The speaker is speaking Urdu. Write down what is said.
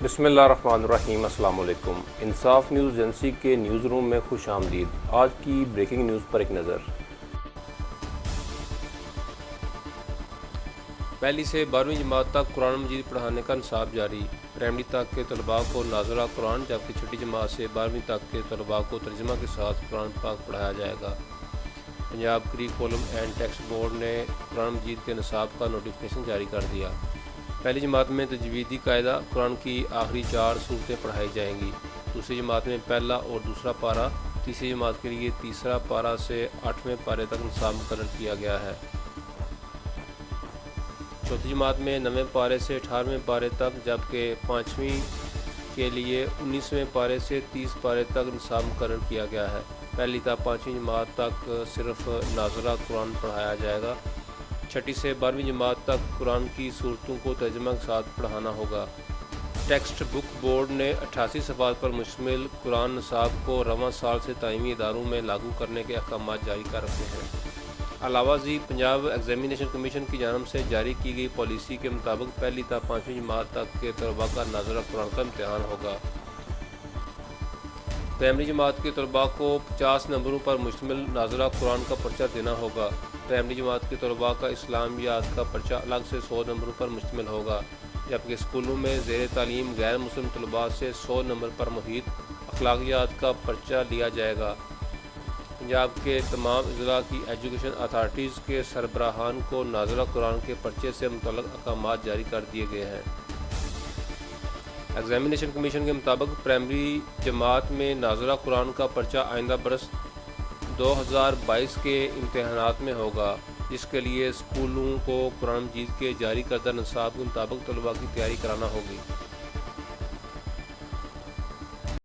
بسم اللہ الرحمن الرحیم۔ السلام علیکم۔ انصاف نیوز ایجنسی کے نیوز روم میں خوش آمدید۔ آج کی بریکنگ نیوز پر ایک نظر۔ پہلی سے 12ویں جماعت تک قرآن مجید پڑھانے کا نصاب جاری۔ پرائمری تک کے طلباء کو ناظرہ قرآن جبکہ چھٹی جماعت سے 12ویں تک کے طلباء کو ترجمہ کے ساتھ قرآن پاک پڑھایا جائے گا۔ Punjab curriculum and text board نے قرآن مجید کے نصاب کا نوٹیفیکیشن جاری کر دیا۔ پہلی جماعت میں تجویدی قاعدہ قرآن کی آخری 4 سورتیں پڑھائی جائیں گی۔ دوسری جماعت میں پہلا اور دوسرا پارہ، تیسری جماعت کے لیے تیسرا پارہ سے 8ویں پارے تک نصاب مقرر کیا گیا ہے۔ چوتھی جماعت میں 9ویں پارے سے 18ویں پارے تک جبکہ 5ویں کے لیے 19ویں پارے سے 30 پارے تک نصاب مقرر کیا گیا ہے۔ پہلی تا 5ویں جماعت تک صرف ناظرہ قرآن پڑھایا جائے گا۔ چھٹی سے 12ویں جماعت تک قرآن کی صورتوں کو ترجمہ کے ساتھ پڑھانا ہوگا۔ ٹیکسٹ بک بورڈ نے 88 صفحات پر مشتمل قرآن نصاب کو رواں سال سے تعلیمی اداروں میں لاگو کرنے کے احکامات جاری کر رکھے ہیں۔ علاوہ ازیں پنجاب ایگزامینیشن کمیشن کی جانب سے جاری کی گئی پالیسی کے مطابق پہلی تا 5ویں جماعت تک کے طلباء کا ناظرہ قرآن کا امتحان ہوگا۔ پرائمری جماعت کے طلباء کو 50 نمبروں پر مشتمل ناظرہ قرآن کا پرچہ دینا ہوگا۔ پرائمری جماعت کے طلباء کا اسلامیات کا پرچہ الگ سے 100 نمبروں پر مشتمل ہوگا، جبکہ اسکولوں میں زیر تعلیم غیر مسلم طلباء سے 100 نمبر پر محیط اخلاقیات کا پرچہ لیا جائے گا۔ پنجاب کے تمام اضلاع کی ایجوکیشن اتھارٹیز کے سربراہان کو ناظرہ قرآن کے پرچے سے متعلق احکامات جاری کر دیے گئے ہیں۔ ایگزامینیشن کمیشن کے مطابق پرائمری جماعت میں ناظرہ قرآن کا پرچہ آئندہ برس 2022 کے امتحانات میں ہوگا، جس کے لیے اسکولوں کو قرآن مجید کے جاری کردہ نصاب کے مطابق طلباء کی تیاری کرانا ہوگی۔